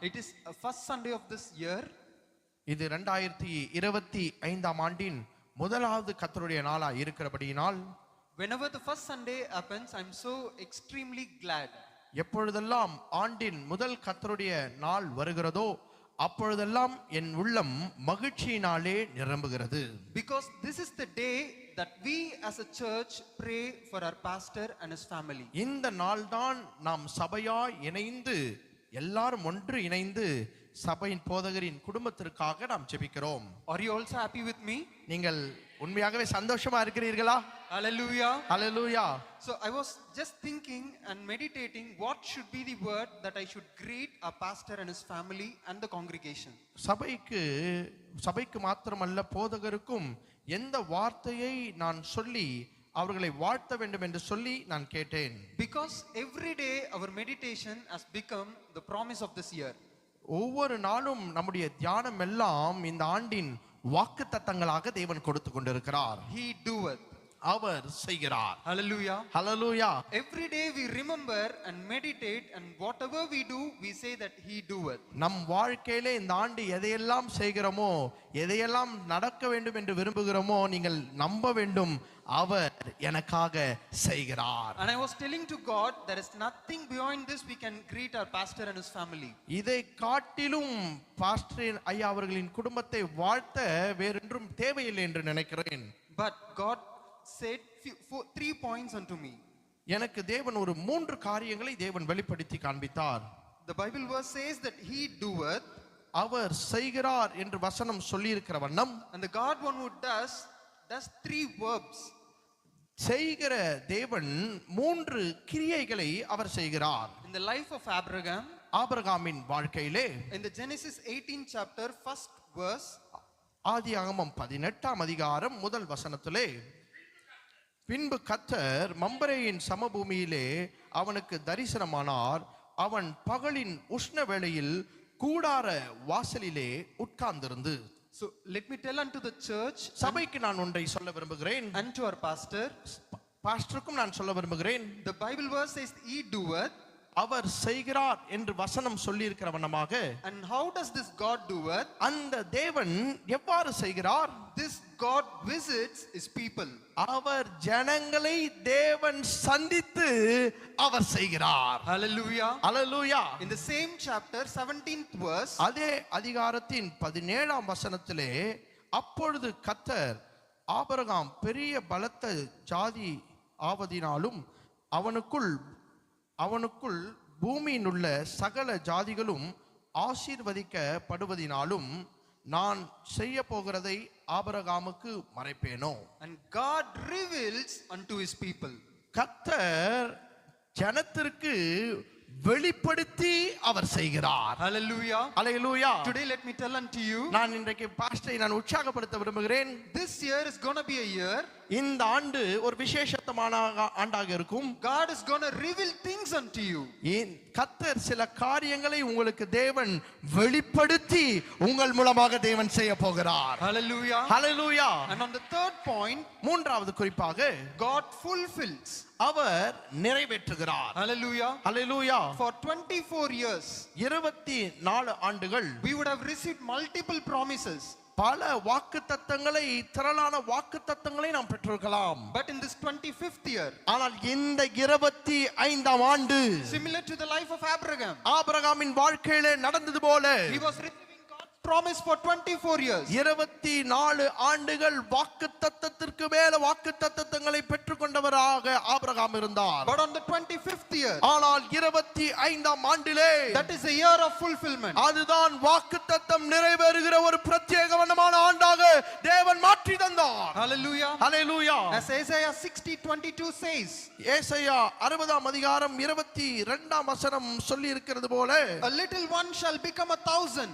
It is first Sunday of this year. இது 2025 ஆண்டின் முதலாவது கர்த்தருடைய நாளா இருக்கிறபடியினால் Whenever the first Sunday happens, I'm so extremely glad. எப்பொழுதெல்லாம் ஆண்டின் முதல் கர்த்தருடைய நாள் வருகிறதோ அப்பொழுதெல்லாம் என் உள்ளம் மகிழ்ச்சியினாலே நிரம்புகிறது. Because this is the day that we as a church pray for our pastor and his family. இந்த நாள்தான் நாம் சபையாய் இணைந்து எல்லாரும் ஒன்று இணைந்து சபையின் போதகரின் குடும்பத்திற்காக நாம் ஜெபிக்கிறோம். Are you also happy with me? நீங்கள் உண்மையாகவே சந்தோஷமா இருக்கிறீர்களா? Hallelujah. Hallelujah. So I was just thinking and meditating what should be the word that I should greet our pastor and his family and the congregation. சபைக்கு மாத்திரமல்ல போதகருக்கும் எந்த வார்த்தையை நான் சொல்லி அவர்களை வாழ்த்த வேண்டும் என்று சொல்லி நான் கேட்டேன். Because every day our meditation has become the promise of this year. ஒவ்வொரு நாளும் நம்முடைய தியானம் எல்லாம் இந்த ஆண்டின் வாக்குத்தத்தங்களாக தேவன் கொடுத்து கொண்டிருக்கிறார். He doeth. அவர் செய்கிறார். Hallelujah. Hallelujah. Every day we remember and meditate, and whatever we do we say that he doeth. நம் வாழ்க்கையிலே இந்த ஆண்டு எதையெல்லாம் செய்கிறோமோ எதையெல்லாம் நடக்க வேண்டும் என்று விரும்புகிறோமோ நீங்கள் நம்ப வேண்டும் அவர் எனக்காக செய்கிறார். And I was telling to God there is nothing beyond this we can greet our pastor and his family. இதை காட்டிலும் பாஸ்டர் ஐயா அவர்களின் குடும்பத்தை வாழ்த்த வேறொன்றும் தேவையில்லை என்று நினைக்கிறேன். But God said 3 points unto me. எனக்கு தேவன் ஒரு 3 காரியங்களை தேவன் வெளிப்படுத்தி காண்பித்தார். The Bible verse says that he doeth. அவர் செய்கிறார் என்று வசனம் சொல்லி இருக்கிற வண்ணம், and the God one who does 3 verbs. செய்கிற தேவன் 3 கிரியைகளை அவர் செய்கிறார். In the life of Abraham, ஆபிரகாமின் வாழ்க்கையிலே in the Genesis 18th chapter first verse, ஆதியாகமம் 18ஆம் அதிகாரம் முதல் வசனத்திலே, பின்பு கர்த்தர் மம்பரேயின் சமபூமியிலே அவனுக்கு தரிசனமானார். அவன் பகலின் உஷ்ண வேளையில் கூடார வாசலிலே உட்கார்ந்திருந்து. So let me tell unto the church, சபைக்கு நான் ஒன்றை சொல்ல விரும்புகிறேன், and to our pastor, பாஸ்டருக்கும் நான் சொல்ல விரும்புகிறேன். the Bible verse says he doeth. அவர் செய்கிறார் என்று வசனம் சொல்லி இருக்கிற வண்ணமாக, and how does this God doeth? அந்த தேவன் எவ்வாறு செய்கிறார்? This God visits his people. அவர் ஜனங்களை தேவன் சந்தித்து அவர் செய்கிறார். Hallelujah. Hallelujah. In the same chapter 17th verse, அதே அதிகாரத்தின் 17ஆம் வசனத்திலே, அப்பொழுது கர்த்தர் ஆபிரகாம் பெரிய பலத்த ஜாதி ஆவதினாலும் அவனுக்குள் பூமியில் உள்ள சகல ஜாதிகளும் ஆசீர்வதிக்கப்படுவதினாலும் நான் செய்ய போகிறதை ஆபிரகாமுக்கு மறைப்பேனோ. and God reveals unto his people. கர்த்தர் ஜனத்திற்கு வெளிப்படுத்தி அவர் செய்கிறார். Hallelujah. Hallelujah. Today let me tell unto you, நான் இன்றைக்கு பாஸ்டரை நான் உற்சாகப்படுத்த விரும்புகிறேன். this year is going to be a year. இந்த ஆண்டு ஒரு விசேஷமான ஆண்டாக இருக்கும். God is going to reveal things unto you. கர்த்தர் சில காரியங்களை உங்களுக்கு தேவன் வெளிப்படுத்தி உங்கள் மூலமாக தேவன் செய்ய போகிறார். Hallelujah. Hallelujah. And on the third point, மூன்றாவது குறிப்பாக God fulfills. Our நிறைவேற்றுகிறார். Hallelujah. Hallelujah. For 24 years, 24 ஆண்டுகள் we would have received multiple promises. பல வாக்குத்தத்தங்களை, திரளான வாக்குத்தத்தங்களை நாம் பெற்றிருக்கலாம். But in this 25th year, ஆனால் இந்த 25ஆம் ஆண்டு, similar to the life of Abraham, ஆபிரகாமின் வாழ்க்கையிலே நடந்தது போல, he was receiving God's promise for 24 years. 24 ஆண்டுகள் வாக்குத்தத்தத்திற்கு மேல வாக்குத்தத்தங்களை பெற்றுக்கொண்டவராக ஆபிரகாம் இருந்தார். But on the 25th year, ஆனால் 25ஆம் ஆண்டிலே, that is a year of fulfillment. அதுதான் வாக்குத்தத்தம் நிறைவேறுகிற ஒரு பிரத்யேகமான ஆண்டாக தேவன் மாற்றி தந்தார். Hallelujah. Hallelujah. As Isaiah 60:22 says, ஏசாயா 60ஆம் அதிகாரம் 22ஆம் வசனம் சொல்லி இருக்கிறது போல, a little one shall become 1,000,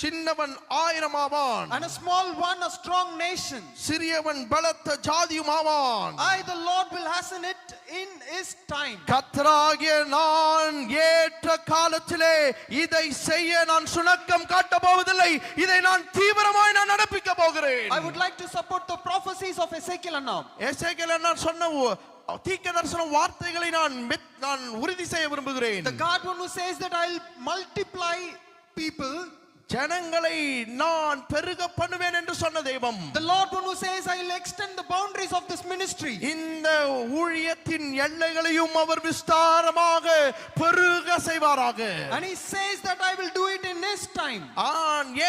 சின்னவன் 1000 ஆவான், and a small one a strong nation. சிறியவன் பலத்த ஜாதியும் ஆவான். I the Lord will hasten it in his time. கர்த்தராகிய நான் ஏற்ற காலத்திலே இதை செய்ய நான் சுணக்கம் காட்ட போவதில்லை, இதை நான் தீவிரமாய் நான் நடப்பிக்க போகிறேன். I would like to support the prophecies of Ezekiel now. எசேக்கியேல் நான் சொன்ன தீர்க்கதரிசன வார்த்தைகளை நான் உறுதி செய்ய விரும்புகிறேன். The God one who says that I'll multiply people, ஜனங்களை நான் பெருக பண்ணுவேன் என்று சொன்ன தெய்வம், the Lord one who says, I will extend the boundaries of this ministry. இந்த ஊழியத்தின் எல்லைகளையும் அவர் விஸ்தாரமாக பெருக செய்வாராக. And he says that I will do it in his time.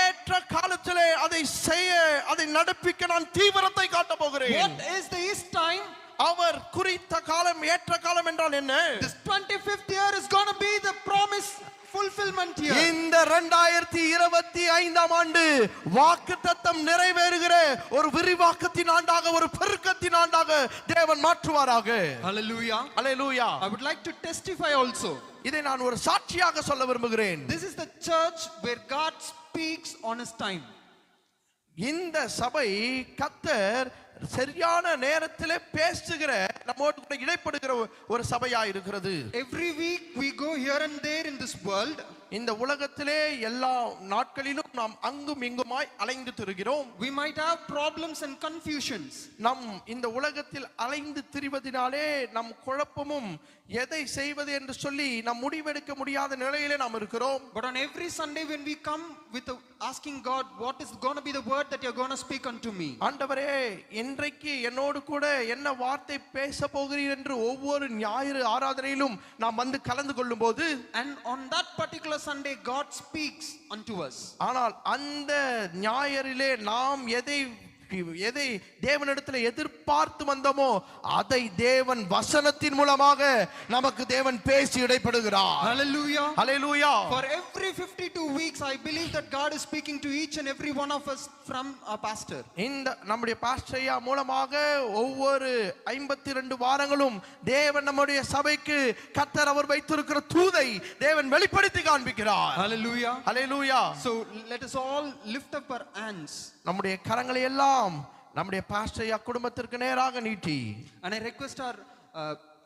ஏற்ற காலத்திலே அதை செய்ய, அதை நடப்பிக்க நான் தீவிரத்தை காட்ட போகிறேன். What is the his time? அவர் குறித்த காலம், ஏற்ற காலம் என்றால் என்ன? This 25th year is going to be the promise fulfillment year. இந்த 2025ஆம் ஆண்டு வாக்குத்தத்தம் நிறைவேறுகிற ஒரு விரிவாக்கத்தின் ஆண்டாக, ஒரு பெருக்கத்தின் ஆண்டாக தேவன் மாற்றுவாராக. Hallelujah. Hallelujah. I would like to testify also. இதை நான் ஒரு சாட்சியாக சொல்ல விரும்புகிறேன். This is the church where God speaks on his time. இந்த சபை கர்த்தர் சரியான நேரத்திலே பேசுகிற, நம்மோடு கூட இடைப்படுகிற ஒரு சபையா இருக்கிறது. Every week we go here and there in this world. இந்த உலகத்திலே எல்லா நாட்களிலும் நாம் அங்கும் இங்குமாய் அலைந்து திரிகிறோம். We might have problems and confusions. நம் இந்த உலகத்தில் அலைந்து திரிவதினாலே நம் குழப்பமும், எதை செய்வது என்று சொல்லி நாம் முடிவெடுக்க முடியாத நிலையிலே நாம் இருக்கிறோம். But on every Sunday when we come with asking God, what is going to be the word that you're going to speak unto me? ஆண்டவரே, இன்றைக்கு என்னோடு கூட என்ன வார்த்தை பேச போகிறீர் என்று ஒவ்வொரு ஞாயிறு ஆராதனையிலும் நாம் வந்து கலந்து கொள்ளும்போது, and on that particular Sunday God speaks unto us. ஆனால் அந்த ஞாயிறிலே நாம் எதை தேவனிடத்தில் எதிர்பார்த்து வந்தோமோ அதை தேவன் வசனத்தின் மூலமாக நமக்கு தேவன் பேசி இடைப்படுகிறார். Hallelujah. Hallelujah. For every 52 weeks I believe that God is speaking to each and every one of us from our pastor. இந்த நம்முடைய பாஸ்டர் ஐயா மூலமாக ஒவ்வொரு 52 வாரங்களும் தேவன் நம்முடைய சபைக்கு கர்த்தர் அவர் வைத்திருக்கிற தூதை தேவன் வெளிப்படுத்தி காண்பிக்கிறார். Hallelujah. Hallelujah. So let us all lift up our hands. நம்முடைய கரங்களை எல்லாம் நம்முடைய பாஸ்டர் ஐயா குடும்பத்திற்கு நேராக நீட்டி, and I request our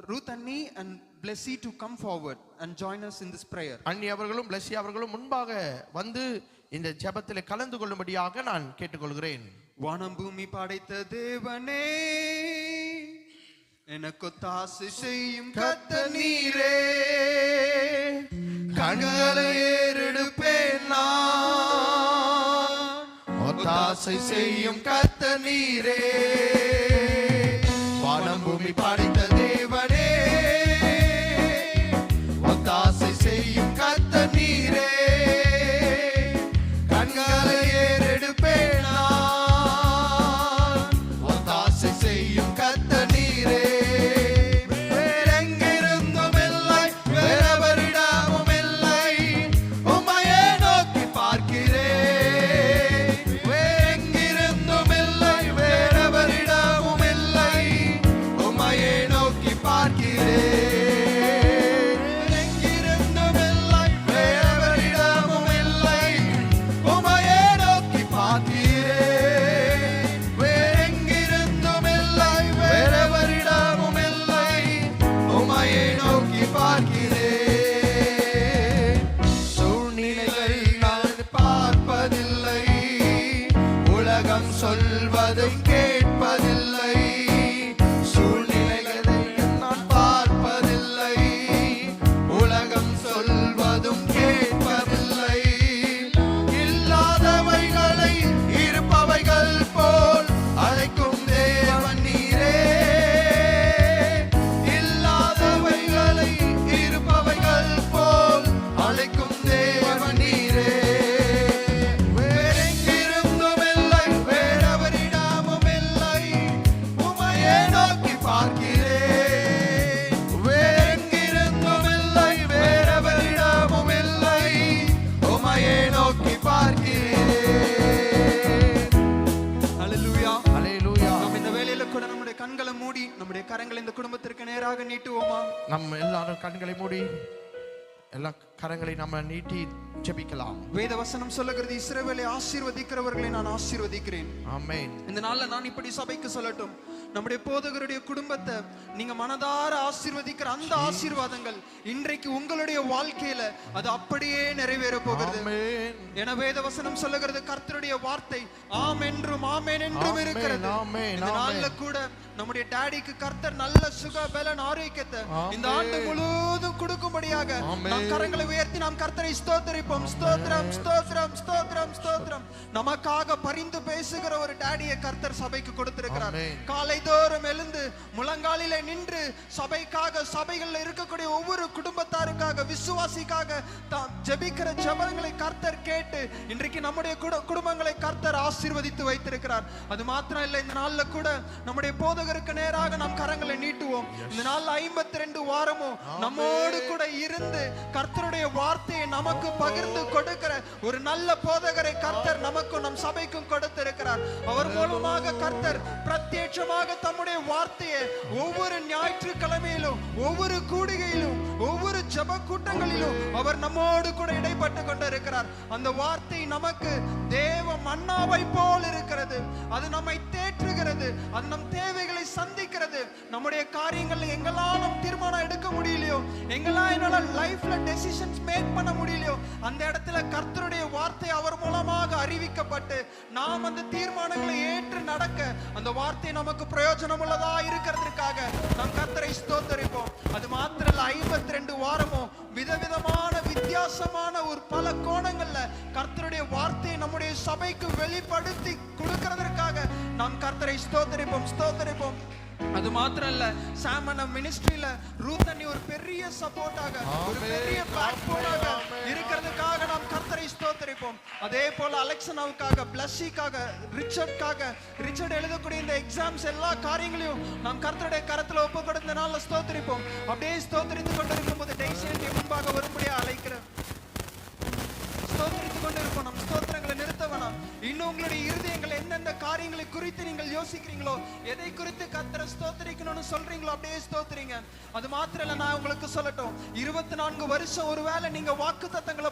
Ruth Anni and Blessy to come forward and join us in this prayer. அன்னி அவர்களும் பிளெஸி அவர்களும் முன்பாக வந்து இந்த ஜெபத்திலே கலந்து கொள்ளும்படியாக நான் கேட்டுக்கொள்கிறேன். வானம் பூமி படைத்த தேவனே, எனக்கு ஒத்தாசை செய்யும் கர்த்தர் நீரே, கண்களை ஏறெடுப்பேன் நான், ஒத்தாசை செய்யும் கர்த்தர் நீரே. வானம் பூமி படைத்த தேவனே, ஒத்தாசை செய்யும் கர்த்தர் நீரே, கண்களை ஏறெடுப்பேன் நான், ஒத்தாசை செய்யும் கர்த்தர் நீரே. வேறெங்கிருந்தும் இல்லை, வேறெவரிடமும் இல்லை, உம்மையே நோக்கி பார்க்கிறேன். வேறெங்கிருந்தும் இல்லை, வேறெவரிடமும் இல்லை, உம்மையே நோக்கி பார்க்கிறேன். வேறெங்கிருந்தும் இல்லை, வேறெவரிடமும் இல்லை, உம்மையே நோக்கி பார்க்கிறேன். வேறெங்கிருந்தும் இல்லை, வேறெவரிடமும் இல்லை, உம்மையே நோக்கி பார்க்கிறேன். சூழ்நிலைகள் நான் பார்ப்பதில்லை, உலகம் சொல்வதை கேட்பதில்லை. சூழ்நிலைகளை நான் பார்ப்பதில்லை, உலகம் சொல்வதும் கேட்பதில்லை. இல்லாதவைகளை இருப்பவைகள் போல் அழைக்கும் தேவன் நீரே. இல்லாதவைகளை இருப்பவைகள் போல் அழைக்கும் தேவன் நீரே. வேறெங்கிருந்தும் இல்லை, வேறெவரிடமும் இல்லை, உம்மையே நோக்கி பார்க்கிறேன். வேறெங்கிருந்தும் இல்லை, வேறெவரிடமும் இல்லை, உம்மையே நோக்கி பார்க்கிறேன். Hallelujah. Hallelujah. நாம் இந்த வேளையில கூட நம்முடைய கண்களை மூடி நம்முடைய கரங்களை இந்த குடும்பத்திற்கு நேராக நீட்டுவோமா? நம்ம எல்லாரும் கண்களை மூடி எல்லா கரங்களை நம்ம நீட்டி ஜெபிக்கலாம். வேத வசனம் சொல்லுகிறது, இஸ்ரவேலை ஆசீர்வதிக்கிறவர்களை நான் ஆசீர்வதிக்கிறேன். ஆமென். இந்த நாள்ல நான் இப்படி சபைக்கு சொல்லட்டும், நம்முடைய போதகருடைய குடும்பத்தை நீங்க மனதார ஆசீர்வதிக்கிற அந்த ஆசீர்வாதங்கள் இன்றைக்கு உங்களுடைய வாழ்க்கையில அது அப்படியே நிறைவேற போகிறது. ஆமென். என வேத வசனம் சொல்லுகிறது, கர்த்தருடைய வார்த்தை ஆம் என்றும் ஆமென் என்றும் இருக்கிறது. இந்த நாள்ல கூட நம்முடைய டாடிக்கு கர்த்தர் நல்ல சுக பலன் ஆரோக்கியத்தை இந்த ஆண்டு முழுவதும் கொடுக்கும்படியாக நாம் கரங்களை உயர்த்தி நாம் கர்த்தரை ஸ்தோத்திரிப்போம். ஸ்தோத்திரம் ஸ்தோத்திரம் ஸ்தோத்திரம் ஸ்தோத்திரம். நமக்காக பரிந்து பேசுகிற ஒரு டாடியை கர்த்தர் சபைக்கு கொடுத்திருக்கிறார். காலை தோறும் எழுந்து முழங்காலிலே நின்று சபைக்காக, சபைகளில் இருக்கக்கூடிய ஒவ்வொரு குடும்பத்தாருக்காக, விசுவாசிக்காக தாம் ஜெபிக்கிற ஜெபங்களை கர்த்தர் கேட்டு இன்றைக்கு நம்முடைய குடும்பங்களை கர்த்தர் ஆசீர்வதித்து வைத்திருக்கிறார். அது மாத்திரம் இல்லை, இந்த நாள்ல கூட நம்முடைய போதகருக்கு நேராக நாம் கரங்களை நீட்டுவோம். இந்த நாள் 52 வாரமும் நம்மோடு கூட இருந்து கர்த்தருடைய வார்த்தையை நமக்கு பகிர்ந்து கொடுக்கிற ஒரு நல்ல போதகரை கர்த்தர் நமக்கும் நம் சபைக்கும் கொடுத்திருக்கிறார். அவர் மூலமாக கர்த்தர் பிரத்யட்சமாக தம்முடைய வார்த்தையை ஒவ்வொரு ஞாயிற்றுக்கிழமையிலும், ஒவ்வொரு கூடிகையிலும், ஒவ்வொரு ஜெப கூட்டங்களிலும் அவர் நம்மோடு கூட இடைப்பட்டு கொண்டிருக்கிறார். அந்த வார்த்தை நமக்கு தேவ மன்னாவை போல் இருக்கிறது. அது நம்மை தேற்றுகிறது, அது நம் தேவைகளை சந்திக்கிறது. நம்முடைய காரியங்கள் எங்களால் நம் தீர்மானம் எடுக்க முடியலையோ, எங்களால் லைஃப்ல டெசிஷன்ஸ் மேக் பண்ண முடியலையோ, அந்த இடத்துல கர்த்தருடைய வார்த்தை அவர் மூலமாக அறிவிக்கப்பட்டு நாம் அந்த தீர்மானங்களை ஏற்று நடக்க அந்த வார்த்தை நமக்கு பிரயோஜனம் உள்ளதா இருக்கிறதுக்காக நாம் கர்த்தரை ஸ்தோத்திரிப்போம். அது மாத்திரம் 52 வாரமும் விதவிதமான வித்தியாசமான ஒரு பல கோணங்கள்ல கர்த்தருடைய வார்த்தையை நம்முடைய சபைக்கு வெளிப்படுத்தி கொடுக்கிறதற்காக நாம் கர்த்தரை ஸ்தோத்திரிப்போம் ஸ்தோத்திரிப்போம். அது மாத்திரம் இல்ல, சாமன மினிஸ்ட்ரியில ரூத்தனி ஒரு பெரிய சப்போர்ட்டாக, ஒரு பெரிய பேக்போனாக இருக்கிறதுக்காக நாம் கர்த்தரை ஸ்தோத்திரிப்போம். அதே போல அலெக்சனாவுக்காக, பிளஸிக்காக, ரிச்சர்ட் எழுதக்கூடிய இந்த எக்ஸாம்ஸ் எல்லா காரியங்களையும் நாம் கர்த்தருடைய கரத்துல ஒப்பு கொடுத்த நாள்ல ஸ்தோத்திரிப்போம். அப்படியே ஸ்தோத்திரித்து கொண்டிருக்கும் போது டெய்ஸியன் முன்பாக வரும்படியா அழைக்கிறேன். ஸ்தோத்திரித்துக் கொண்டிருப்போம். நம் ஸ்தோத்திரங்களை நிறுத்த வேணாம். இன்னும் உங்களுடைய இருதயங்கள் எந்தெந்த காரியங்களை குறித்து நீங்கள் யோசிக்கிறீங்களோ, எதை குறித்து கர்த்தரை ஸ்தோத்திரிக்கணும்னு சொல்றீங்களோ அப்படியே ஸ்தோத்திரிங்க. அது மாத்திரம் இல்ல, நான் உங்களுக்கு சொல்லட்டும், 24 வருஷம் ஒருவேளை நீங்க வாக்குத்தத்தங்களை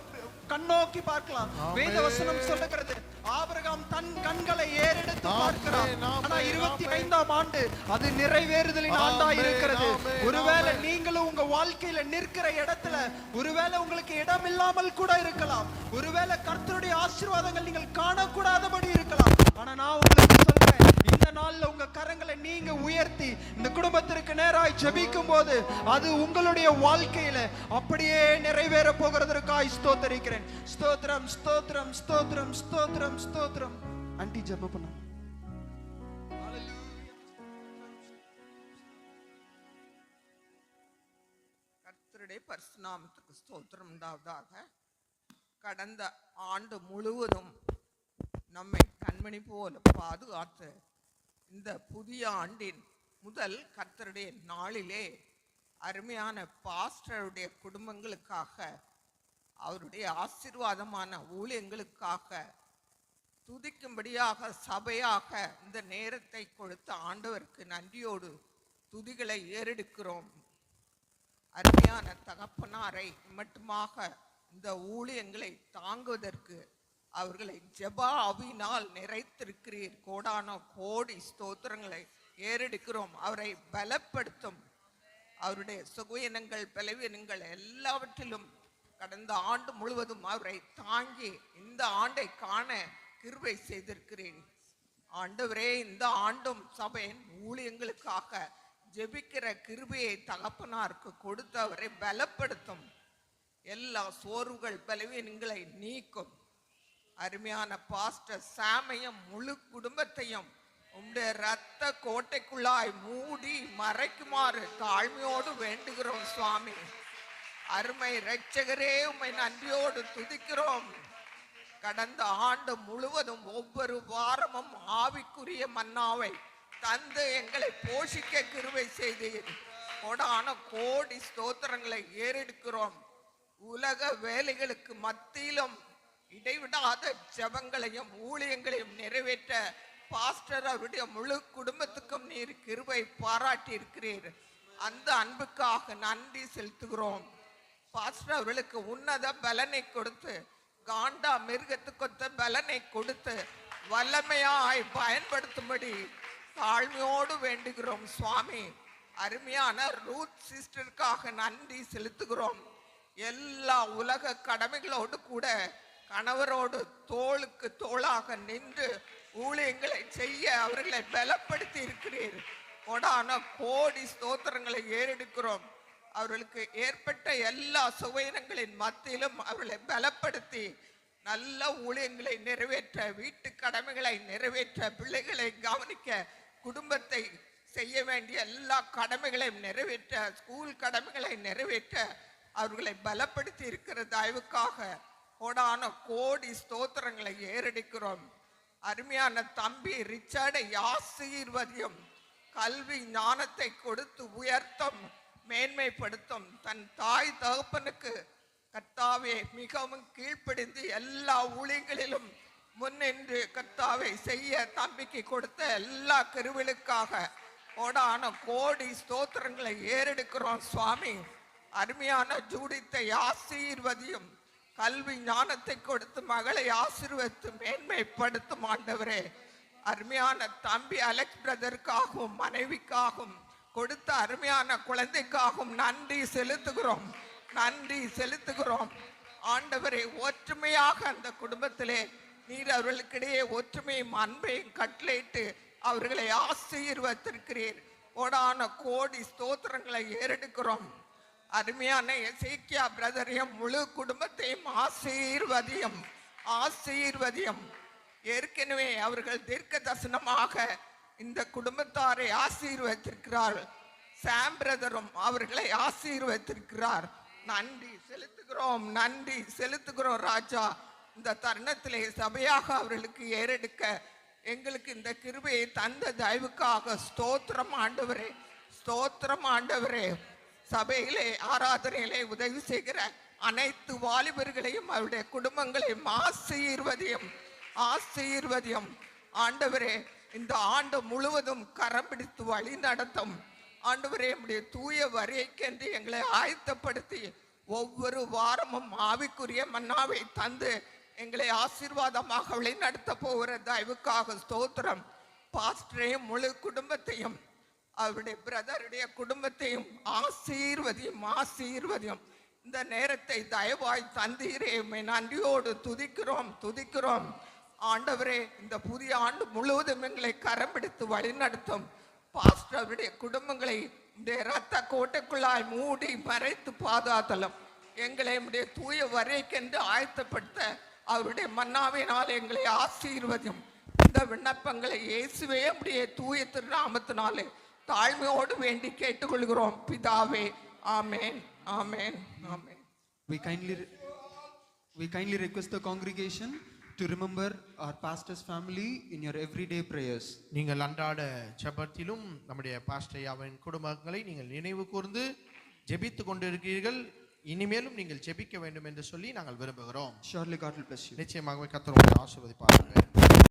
கண்ணோக்கி பார்க்கலாம். வேத வசனம் சொல்லுகிறது, ஆபிரகாம் தன் கண்களை ஏறெடுத்து பார்க்கிறார். ஆனா 25ஆம் ஆண்டு அது நிறைவேறுதலின் ஆண்டா இருக்கிறது. ஒருவேளை நீங்களும் உங்க வாழ்க்கையில நிற்கிற இடத்துல ஒருவேளை உங்களுக்கு இடம் இல்லாமல் கூட இருக்கலாம். ஒருவேளை கர்த்தருடைய ஆசீர்வாதங்கள் நீங்கள் காணக்கூடாதபடி இருக்கலாம். ஆனா நான் உங்களுக்கு சொல்றேன், இந்த நாள்ல உங்க கரங்களை நீங்க உயர்த்தி இந்த குடும்பத்திற்கு நேராய் ஜெபிக்கும் போது அது உங்களுடைய வாழ்க்கையில அப்படியே நிறைவேற போகிறதற்காய் ஸ்தோத்திரிக்கிறேன். ஸ்தோத்திரம் ஸ்தோத்திரம் ஸ்தோத்திரம் ஸ்தோத்திரம் ஸ்தோத்திரம். ஆண்டி ஜெபம் பண்ணு. கர்த்தருடைய பரிசுத்த நாமத்துக்கு ஸ்தோத்திரம் உண்டாவதாக. கடந்த ஆண்டு முழுவதும் நம்மை கண்மணி போல பாதுகாத்து இந்த புதிய ஆண்டின் முதல் கர்த்தருடைய நாளிலே அருமையான பாஸ்டருடைய குடும்பங்களுக்காக, அவருடைய ஆசீர்வாதமான ஊழியங்களுக்காக துதிக்கும்படியாக சபையாக இந்த நேரத்தை கொடுத்த ஆண்டவருக்கு நன்றியோடு துதிகளை ஏறெடுக்கிறோம். அருமையான தகப்பனாரை மட்டுமாக இந்த ஊழியங்களை தாங்குவதற்கு அவர்களை ஜெப ஆவியினால் நிறைத்திருக்கிறீர். கோடான கோடி ஸ்தோத்திரங்களை ஏறெடுக்கிறோம். அவரை பலப்படுத்தும், அவருடைய சுகவீனங்கள், பலவீனங்கள் எல்லாவற்றிலும் கடந்த ஆண்டு முழுவதும் அவரை தாங்கி இந்த ஆண்டை காண கிருபை செய்திருக்கிறேன். ஆண்டவரே, இந்த ஆண்டும் சபையின் ஊழியங்களுக்காக ஜெபிக்கிற கிருபையை தகப்பனாருக்கு கொடுத்து அவரை பலப்படுத்தும். எல்லா சோர்வுகள், பலவீனங்களை நீக்கும். அருமையான பாஸ்டர் சாமையும் முழு குடும்பத்தையும் உம்முடைய இரத்த கோட்டைக்குள்ளாய் மூடி மறைக்குமாறு தாழ்மையோடு வேண்டுகிறோம் சுவாமி. அருமை இரட்சகரே, உம்மை நன்றியோடு துதிக்கிறோம். கடந்த ஆண்டு முழுவதும் ஒவ்வொரு வாரமும் ஆவிக்குரிய மன்னாவை தந்து எங்களை போஷிக்க கிருபை செய்தீர். கோடான கோடி ஸ்தோத்திரங்களை ஏறெடுக்கிறோம். உலக வேலைகளுக்கு மத்தியிலும் இடைவிடாத ஜெபங்களையும் ஊழியங்களையும் நிறைவேற்ற பாஸ்டர் அவருடைய முழு குடும்பத்துக்கும் நீர் கிருபை பாராட்டி இருக்கிறீர். அந்த அன்புக்காக நன்றி செலுத்துகிறோம். பாஸ்டர் அவர்களுக்கு உன்னத பலனை கொடுத்து, காண்டா மிருகத்துக்கொத்த பலனை கொடுத்து வல்லமையாய் பயன்படுத்தும்படி தாழ்மையோடு வேண்டுகிறோம் சுவாமி. அருமையான ரூத் சிஸ்டருக்காக நன்றி செலுத்துகிறோம். எல்லா உலக கடமைகளோடு கூட கணவரோடு தோளுக்கு தோளாக நின்று ஊழியங்களை செய்ய அவர்களை பலப்படுத்தி இருக்கிறீர். கொடான கோடி ஸ்தோத்திரங்களை ஏறெடுக்கிறோம். அவர்களுக்கு ஏற்பட்ட எல்லா சுவையினங்களின் மத்தியிலும் அவர்களை பலப்படுத்தி நல்ல ஊழியங்களை நிறைவேற்ற, வீட்டு கடமைகளை நிறைவேற்ற, பிள்ளைகளை கவனிக்க, குடும்பத்தை செய்ய வேண்டிய எல்லா கடமைகளையும் நிறைவேற்ற, ஸ்கூல் கடமைகளை நிறைவேற்ற அவர்களை பலப்படுத்தி இருக்கிற தயவுக்காக கோடான கோடி ஸ்தோத்திரங்களை ஏறெடுக்கிறோம். அருமையான தம்பி ரிச்சர்டை ஆசீர்வதியும், கல்வி ஞானத்தை கொடுத்து உயர்த்தும், மேன்மைப்படுத்தும். தன் தாய் தகப்பனுக்கு கர்த்தாவே மிகவும் கீழ்ப்படிந்து எல்லா ஊழியங்களிலும் முன்னின்று கர்த்தாவை செய்ய தம்பிக்கு கொடுத்த எல்லா கிருவிலுக்காக கோடான கோடி ஸ்தோத்திரங்களை ஏறெடுக்கிறோம் சுவாமி. அருமையான ஜூடித்தை ஆசீர்வதியும், கல்வி ஞானத்தை கொடுத்து மகளை ஆசீர்வதித்து மேன்மைப்படுத்தும் ஆண்டவரே. அருமையான தம்பி அலெக்ஸ் பிரதருக்காகவும் மனைவிக்காகவும் கொடுத்த அருமையான குழந்தைக்காகவும் நன்றி செலுத்துகிறோம், நன்றி செலுத்துகிறோம் ஆண்டவரே. ஒற்றுமையாக அந்த குடும்பத்திலே நீர் அவர்களுக்கிடையே ஒற்றுமையும் அன்பையும் கட்டளையிட்டு அவர்களை ஆசீர்வதித்திருக்கிறீர். கோடான கோடி ஸ்தோத்திரங்களை ஏறெடுக்கிறோம். அருமையான எசேக்கியா பிரதரையும் முழு குடும்பத்தையும் ஆசீர்வதியும், ஆசீர்வதியும். ஏற்கனவே அவர்கள் தீர்க்க தரிசனமாக இந்த குடும்பத்தாரை ஆசீர்வதித்திருக்கிறார்கள். சாம் பிரதரும் அவர்களை ஆசீர்வதித்திருக்கிறார். நன்றி செலுத்துகிறோம், நன்றி செலுத்துகிறோம் ராஜா. இந்த தருணத்திலே சபையாக அவர்களுக்கு ஏறெடுக்க எங்களுக்கு இந்த கிருபையை தந்த தயவுக்காக ஸ்தோத்திரம் ஆண்டவரே, ஸ்தோத்திரம் ஆண்டவரே. சபையிலே ஆராதனையிலே உதவி செய்கிற அனைத்து வாலிபர்களையும் அவருடைய குடும்பங்களையும் ஆசீர்வதியும், ஆசீர்வதியும் ஆண்டவரே. இந்த ஆண்டு முழுவதும் கரம் பிடித்து வழி நடத்தும் ஆண்டவரே. நம்முடைய தூய வரையைக்கென்று எங்களை ஆயத்தப்படுத்தி ஒவ்வொரு வாரமும் ஆவிக்குரிய மன்னாவை தந்து எங்களை ஆசீர்வாதமாக வழி நடத்த போகிற தயவுக்காக ஸ்தோத்திரம். பாஸ்டரையும் முழு குடும்பத்தையும் அவருடைய பிரதருடைய குடும்பத்தையும் ஆசீர்வதியும், ஆசீர்வதியும். இந்த நேரத்தை தயவாய் தந்தீரே, நன்றியோடு துதிக்கிறோம், துதிக்கிறோம் ஆண்டவரே. இந்த புதிய ஆண்டு முழுவதும் எங்களை கரம் பிடித்து வழி நடத்தும். பாஸ்டர் அவருடைய குடும்பங்களை இரத்த கோட்டைக்குள்ளாய் மூடி மறைத்து பாதுகாத்தலும். எங்களை நம்முடைய தூய வரைக்கென்று ஆயத்தப்படுத்த அவருடைய மன்னாவினால் எங்களை ஆசீர்வதியும். இந்த விண்ணப்பங்களை இயேசுவே நம்முடைய தூய திருநாமத்தினாலே தாழ்மையோடு வேண்டி கேட்டுக்கொள்கிறோம் பிதாவே. ஆமேன், ஆமேன், ஆமேன். We kindly request the congregation to remember our pastor's family in your everyday prayers. நீங்கள் அன்றாட ஜெபத்திலும் நம்முடைய பாஸ்டர் குடும்பங்களை நீங்கள் நினைவு கூர்ந்து ஜெபித்து கொண்டிருக்கிறீர்கள். இனிமேலும் நீங்கள் ஜெபிக்க வேண்டும் என்று சொல்லி நாங்கள் விரும்புகிறோம். Surely God will bless you. நிச்சயமாகவே கர்த்தர் உங்களை ஆசீர்வதிப்பார்.